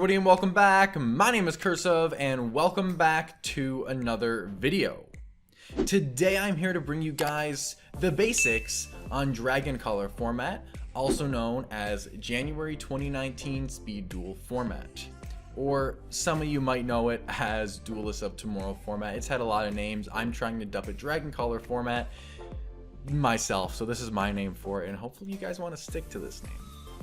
everybody and welcome back. My name is Curseof and welcome back to another video. Today I'm here to bring you guys the basics on Dragon Color format, also known as January 2019 Speed Duel format. Or some of you might know it as Duelists of Tomorrow format. It's had a lot of names. I'm trying to dub it Dragon Color format myself, so this is my name for it, and hopefully you guys want to stick to this name.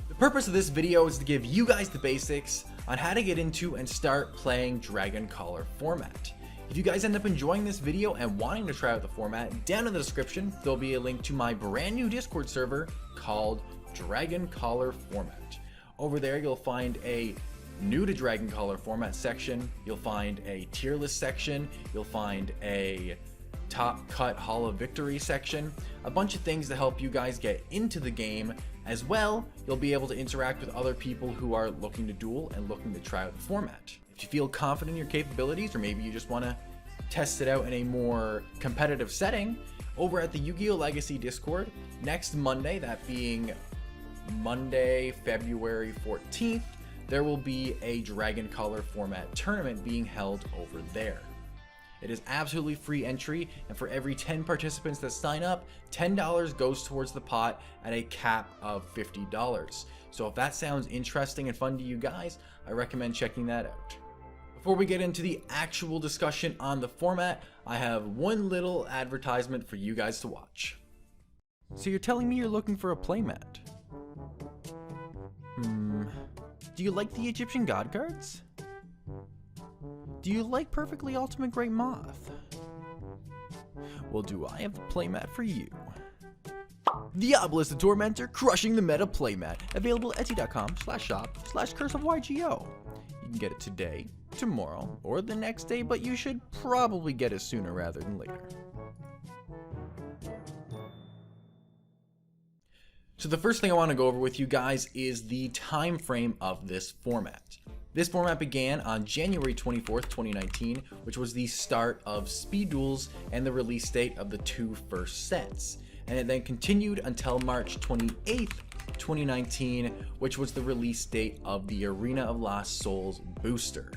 The purpose of this video is to give you guys the basics on how to get into and start playing Dragon Color format. If you guys end up enjoying this video and wanting to try out the format, down in the description there'll be a link to my brand new Discord server called Dragon Color format. Over there you'll find a new to Dragon Color format section, you'll find a tier list section, you'll find a top cut Hall of Victory section, a bunch of things to help you guys get into the game. As well, you'll be able to interact with other people who are looking to duel and looking to try out the format. If you feel confident in your capabilities, or maybe you just want to test it out in a more competitive setting, over at the Yugioh Legacy Discord, next Monday, that being Monday, February 14th, there will be a Dragon Color format tournament being held over there. It is absolutely free entry, and for every 10 participants that sign up, $10 goes towards the pot at a cap of $50. So if that sounds interesting and fun to you guys, I recommend checking that out. Before we get into the actual discussion on the format, I have one little advertisement for you guys to watch. So you're telling me you're looking for a playmat? Do you like the Egyptian god cards? Do you like Perfectly Ultimate Great Moth? Well, do I have the playmat for you? Diabolus the Tormentor crushing the meta playmat, available at etsy.com/shop/curseofYGO. You can get it today, tomorrow, or the next day, but you should probably get it sooner rather than later. So the first thing I want to go over with you guys is the time frame of this format. This format began on January 24th, 2019, which was the start of Speed Duels and the release date of the two first sets. And it then continued until March 28th, 2019, which was the release date of the Arena of Lost Souls booster.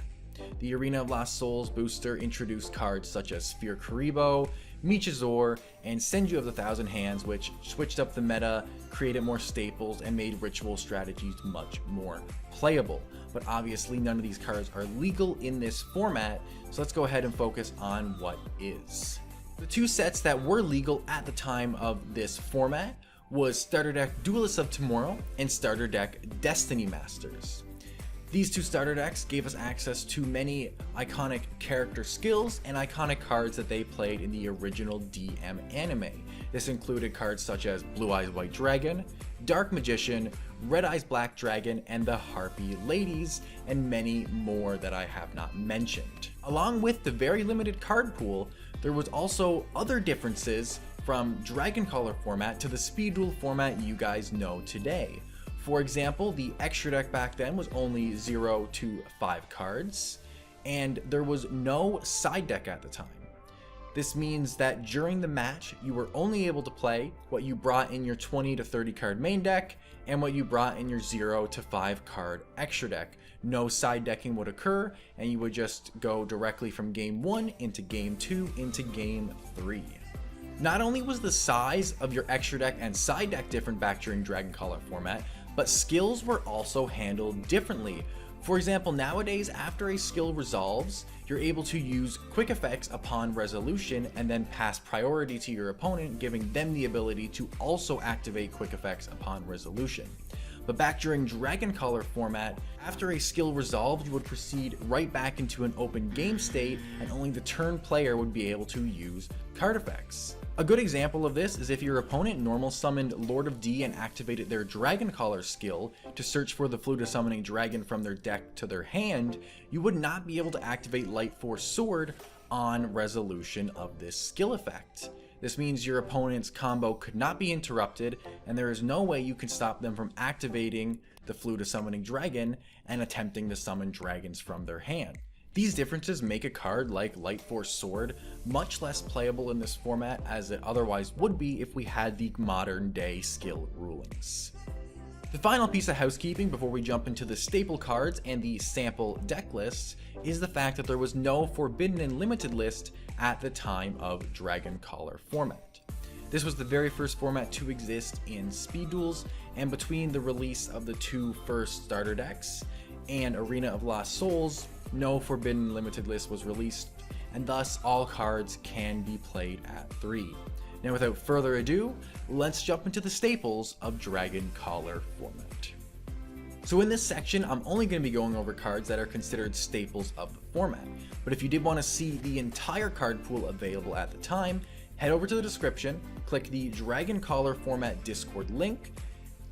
The Arena of Lost Souls booster introduced cards such as Sphere Kuriboh, Michizor, and Senju of the Thousand Hands, which switched up the meta, created more staples, and made ritual strategies much more playable. But obviously none of these cards are legal in this format, so let's go ahead and focus on what is. The two sets that were legal at the time of this format was Starter Deck Duelists of Tomorrow and Starter Deck Destiny Masters. These two starter decks gave us access to many iconic character skills and iconic cards that they played in the original DM anime. This included cards such as Blue Eyes White Dragon, Dark Magician, Red Eyes Black Dragon, and the Harpy Ladies, and many more that I have not mentioned. Along with the very limited card pool, there was also other differences from Dragon Color format to the Speed Duel format you guys know today. For example, the extra deck back then was only 0 to 5 cards, and there was no side deck at the time. This means that during the match, you were only able to play what you brought in your 20 to 30 card main deck and what you brought in your 0 to 5 card extra deck. No side decking would occur, and you would just go directly from game 1 into game 2 into game 3. Not only was the size of your extra deck and side deck different back during Dragon Color format, but skills were also handled differently. For example, nowadays after a skill resolves, you're able to use quick effects upon resolution and then pass priority to your opponent, giving them the ability to also activate quick effects upon resolution. But back during Dragon Color format, after a skill resolved, you would proceed right back into an open game state, and only the turn player would be able to use card effects. A good example of this is if your opponent normal summoned Lord of D and activated their Dragon Color skill to search for the Flute of Summoning Dragon from their deck to their hand, you would not be able to activate Light Force Sword on resolution of this skill effect. This means your opponent's combo could not be interrupted, and there is no way you can stop them from activating the Flute of Summoning Dragon and attempting to summon dragons from their hand. These differences make a card like Light Force Sword much less playable in this format as it otherwise would be if we had the modern day skill rulings. The final piece of housekeeping before we jump into the staple cards and the sample deck lists is the fact that there was no Forbidden and Limited list at the time of Dragon Caller format. This was the very first format to exist in Speed Duels, and between the release of the two first starter decks and Arena of Lost Souls, no Forbidden Limited list was released, and thus all cards can be played at 3. Now without further ado, let's jump into the staples of Dragon Caller format. So in this section, I'm only going to be going over cards that are considered staples of the format, but if you did want to see the entire card pool available at the time, head over to the description, click the Dragon Caller format Discord link.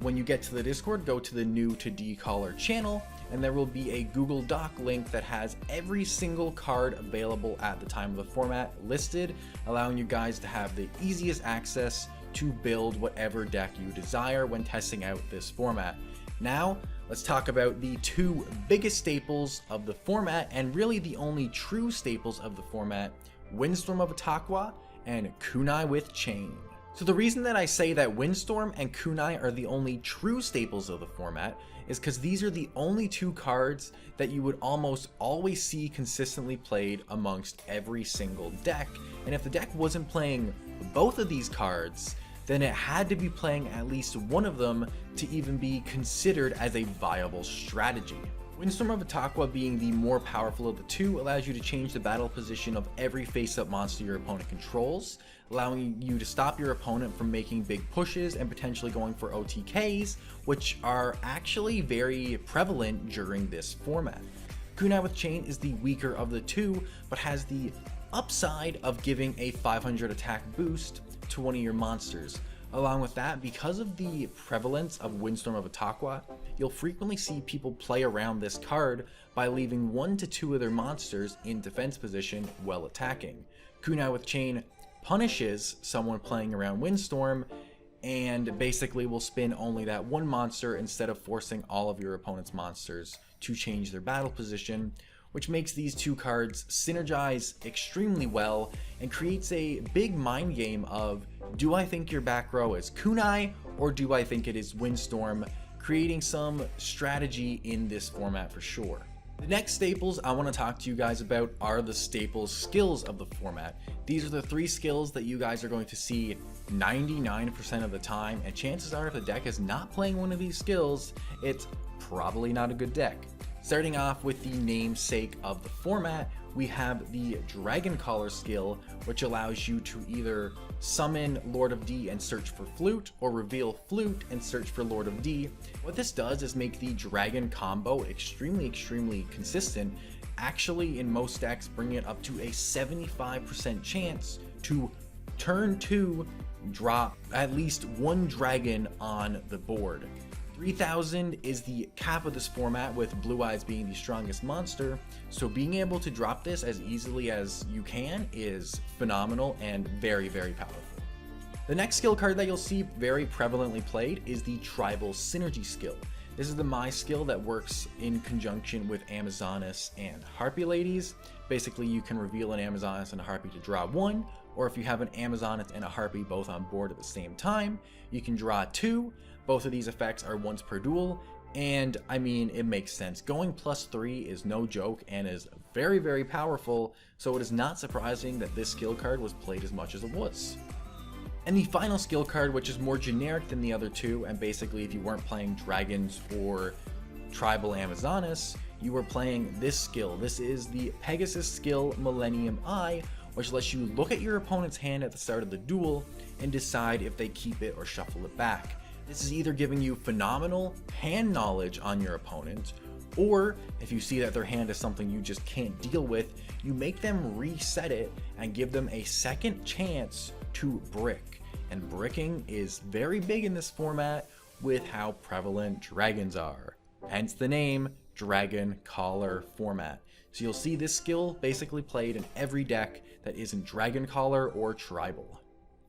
When you get to the Discord, go to the New to D-Caller channel, and there will be a Google Doc link that has every single card available at the time of the format listed, allowing you guys to have the easiest access to build whatever deck you desire when testing out this format. Now, let's talk about the two biggest staples of the format, and really the only true staples of the format, Windstorm of Ataqua and Kunai with Chain. So the reason that I say that Windstorm and Kunai are the only true staples of the format is because these are the only two cards that you would almost always see consistently played amongst every single deck, and if the deck wasn't playing both of these cards, then it had to be playing at least one of them to even be considered as a viable strategy. Windstorm of Ataqua, being the more powerful of the two, allows you to change the battle position of every face-up monster your opponent controls, allowing you to stop your opponent from making big pushes and potentially going for OTKs, which are actually very prevalent during this format. Kunai with Chain is the weaker of the two, but has the upside of giving a 500 attack boost to one of your monsters. Along with that, because of the prevalence of Windstorm of Ataqua, you'll frequently see people play around this card by leaving 1 to 2 of their monsters in defense position while attacking. Kunai with Chain punishes someone playing around Windstorm and basically will spin only that one monster instead of forcing all of your opponent's monsters to change their battle position, which makes these two cards synergize extremely well and creates a big mind game of, do I think your back row is Kunai or do I think it is Windstorm, creating some strategy in this format for sure. The next staples I want to talk to you guys about are the staples skills of the format. These are the 3 skills that you guys are going to see 99% of the time, and chances are if the deck is not playing one of these skills, it's probably not a good deck. Starting off with the namesake of the format, we have the Dragon Caller skill, which allows you to either summon Lord of D and search for Flute, or reveal Flute and search for Lord of D. What this does is make the Dragon combo extremely consistent, actually in most decks bringing it up to a 75% chance to turn 2 drop at least one dragon on the board. 3000 is the cap of this format, with Blue Eyes being the strongest monster, so being able to drop this as easily as you can is phenomenal and very powerful. The next skill card that you'll see very prevalently played is the Tribal Synergy skill. This is the Mai skill that works in conjunction with Amazoness and Harpy Ladies. Basically, you can reveal an Amazoness and a Harpy to draw 1, or if you have an Amazoness and a Harpy both on board at the same time, you can draw 2. Both of these effects are once per duel, and I mean, it makes sense. Going +3 is no joke and is very powerful, so it is not surprising that this skill card was played as much as it was. And the final skill card, which is more generic than the other two, and basically if you weren't playing dragons or tribal Amazoness, you were playing this skill. This is the Pegasus skill Millennium Eye, which lets you look at your opponent's hand at the start of the duel and decide if they keep it or shuffle it back. This is either giving you phenomenal hand knowledge on your opponent, or if you see that their hand is something you just can't deal with, you make them reset it and give them a second chance to brick. And bricking is very big in this format with how prevalent dragons are. Hence the name, Dragon Caller format. So you'll see this skill basically played in every deck that isn't Dragon Caller or Tribal.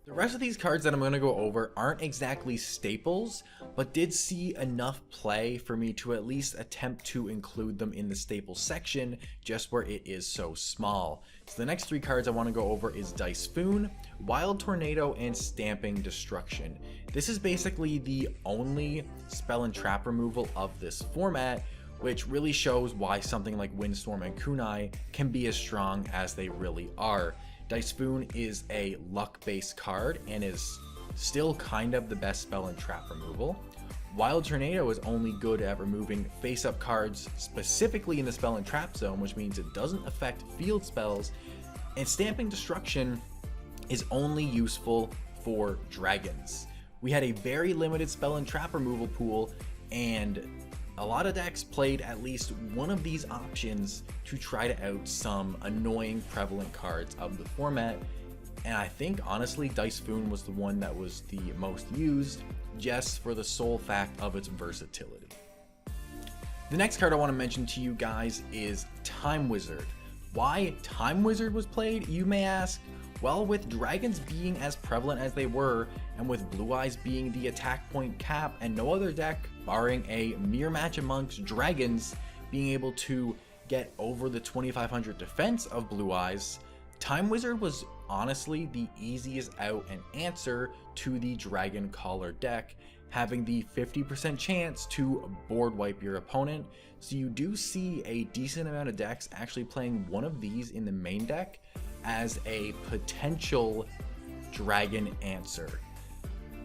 The rest of these cards that I'm going to go over aren't exactly staples, but did see enough play for me to at least attempt to include them in the staples section, just where it is so small. So the next three cards I want to go over is Dice-Foon, Wild Tornado, and Stamping Destruction. This is basically the only spell and trap removal of this format, which really shows why something like Windstorm and Kunai can be as strong as they really are. Dice-Foon is a luck-based card and is still kind of the best spell and trap removal. Wild Tornado is only good at removing face-up cards specifically in the spell and trap zone, which means it doesn't affect field spells. And Stamping Destruction is only useful for dragons. We had a very limited spell and trap removal pool, and a lot of decks played at least one of these options to try to out some annoying prevalent cards of the format, and I think honestly Dice-Foon was the one that was the most used, just for the sole fact of its versatility. The next card I want to mention to you guys is Time Wizard. Why Time Wizard was played, you may ask? Well, with dragons being as prevalent as they were, and with Blue Eyes being the attack point cap, and no other deck, barring a mirror match amongst dragons, being able to get over the 2500 defense of Blue Eyes, Time Wizard was honestly the easiest out and answer to the Dragon Caller deck, having the 50% chance to board wipe your opponent. So you do see a decent amount of decks actually playing one of these in the main deck as a potential dragon answer.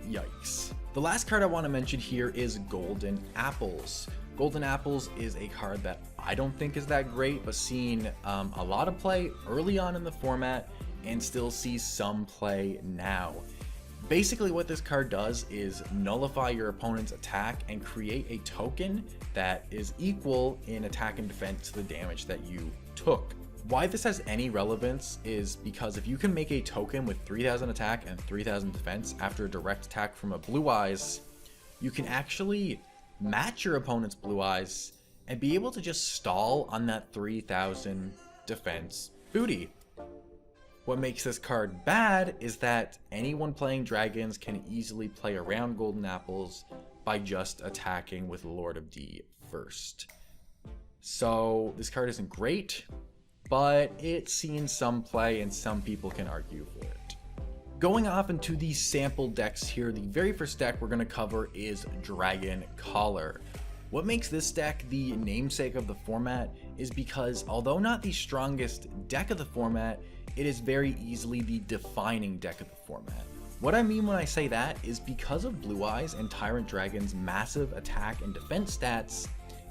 Yikes. The last card I want to mention here is Golden Apples. Golden Apples is a card that I don't think is that great, but seen a lot of play early on in the format and still sees some play now. Basically what this card does is nullify your opponent's attack and create a token that is equal in attack and defense to the damage that you took. Why this has any relevance is because if you can make a token with 3000 attack and 3000 defense after a direct attack from a Blue Eyes, you can actually match your opponent's Blue Eyes and be able to just stall on that 3000 defense booty. What makes this card bad is that anyone playing dragons can easily play around Golden Apples by just attacking with Lord of D first. So this card isn't great, but it's seen some play and some people can argue for it. Going off into the sample decks here, the very first deck we're going to cover is Dragon Caller. What makes this deck the namesake of the format is because although not the strongest deck of the format, it is very easily the defining deck of the format. What I mean when I say that is because of Blue Eyes and Tyrant Dragon's massive attack and defense stats,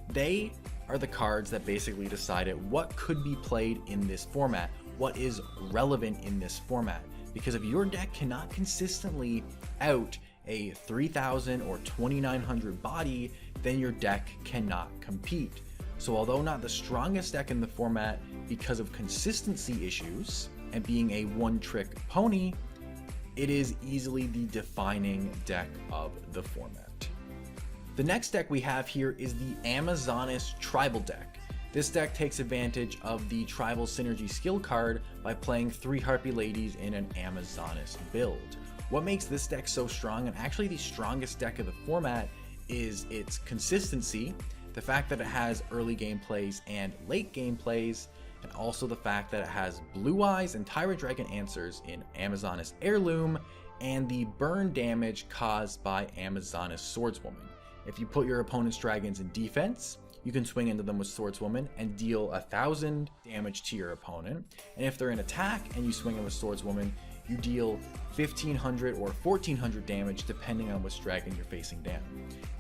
they are the cards that basically decided what could be played in this format, what is relevant in this format. Because if your deck cannot consistently out a 3000 or 2900 body, then your deck cannot compete. So although not the strongest deck in the format because of consistency issues and being a one-trick pony, it is easily the defining deck of the format. The next deck we have here is the Amazonas Tribal deck. This deck takes advantage of the Tribal Synergy skill card by playing 3 Harpy Ladies in an Amazonas build. What makes this deck so strong, and actually the strongest deck of the format, is its consistency, the fact that it has early game plays and late game plays, and also the fact that it has Blue Eyes and Tyrant Dragon answers in Amazonas Heirloom, and the burn damage caused by Amazonas Swordswoman. If you put your opponent's dragons in defense, you can swing into them with Swordswoman and deal 1000 damage to your opponent. And if they're in attack and you swing in with Swordswoman, you deal 1500 or 1400 damage depending on which dragon you're facing down.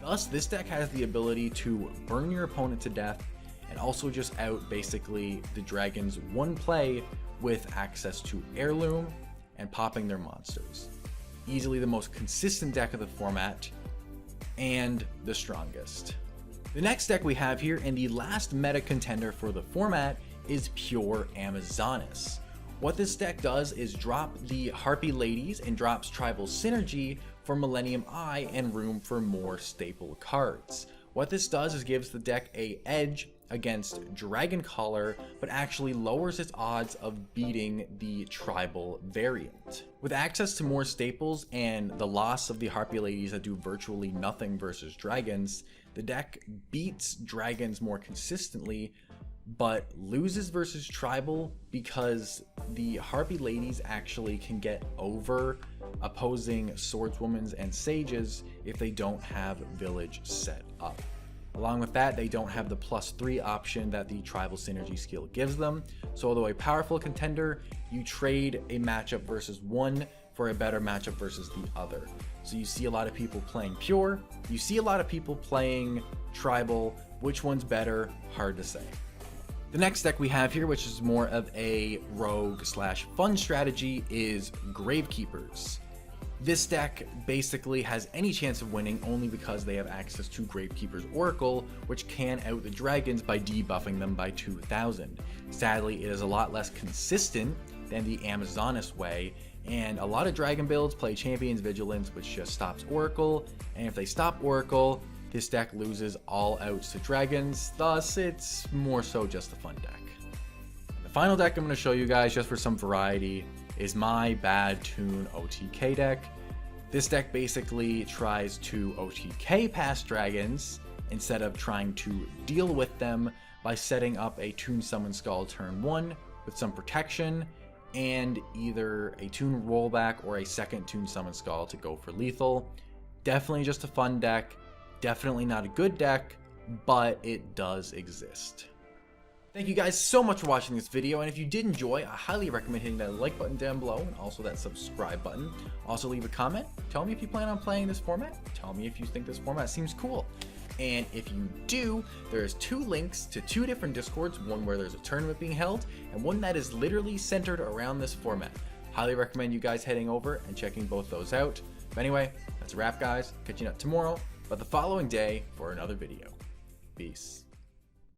Thus, this deck has the ability to burn your opponent to death and also just out basically the dragon's one play with access to Heirloom and popping their monsters. Easily the most consistent deck of the format and the strongest. The next deck we have here, and the last meta contender for the format, is Pure Amazonas. What this deck does is drop the Harpy Ladies and drops Tribal Synergy for Millennium Eye and room for more staple cards. What this does is gives the deck a edge against Dragon Caller, but actually lowers its odds of beating the tribal variant. With access to more staples and the loss of the Harpy Ladies that do virtually nothing versus dragons, the deck beats dragons more consistently, but loses versus tribal because the Harpy Ladies actually can get over opposing swordswomen and sages if they don't have village set up. Along with that, they don't have the +3 option that the tribal synergy skill gives them. So although a powerful contender, you trade a matchup versus one for a better matchup versus the other. So you see a lot of people playing pure, you see a lot of people playing tribal. Which one's better? Hard to say. The next deck we have here, which is more of a rogue / fun strategy, is Gravekeepers. This deck basically has any chance of winning only because they have access to Gravekeeper's Oracle, which can out the dragons by debuffing them by 2000. Sadly, it is a lot less consistent than the Amazoness way, and a lot of dragon builds play Champion's Vigilance, which just stops Oracle, and if they stop Oracle, this deck loses all outs to dragons, thus it's more so just a fun deck. The final deck I'm going to show you guys, just for some variety, is my Bad Toon OTK deck. This deck basically tries to OTK past dragons instead of trying to deal with them by setting up a Toon Summon Skull turn 1 with some protection and either a Toon Rollback or a second Toon Summon Skull to go for lethal. Definitely just a fun deck, definitely not a good deck, but it does exist. Thank you guys so much for watching this video, and if you did enjoy, I highly recommend hitting that like button down below and also that subscribe button. Also leave a comment, tell me if you plan on playing this format, tell me if you think this format seems cool. And if you do, there's 2 links to 2 different Discords, one where there's a tournament being held, and one that is literally centered around this format. Highly recommend you guys heading over and checking both those out. But anyway, that's a wrap guys, catch you up tomorrow, but the following day for another video. Peace.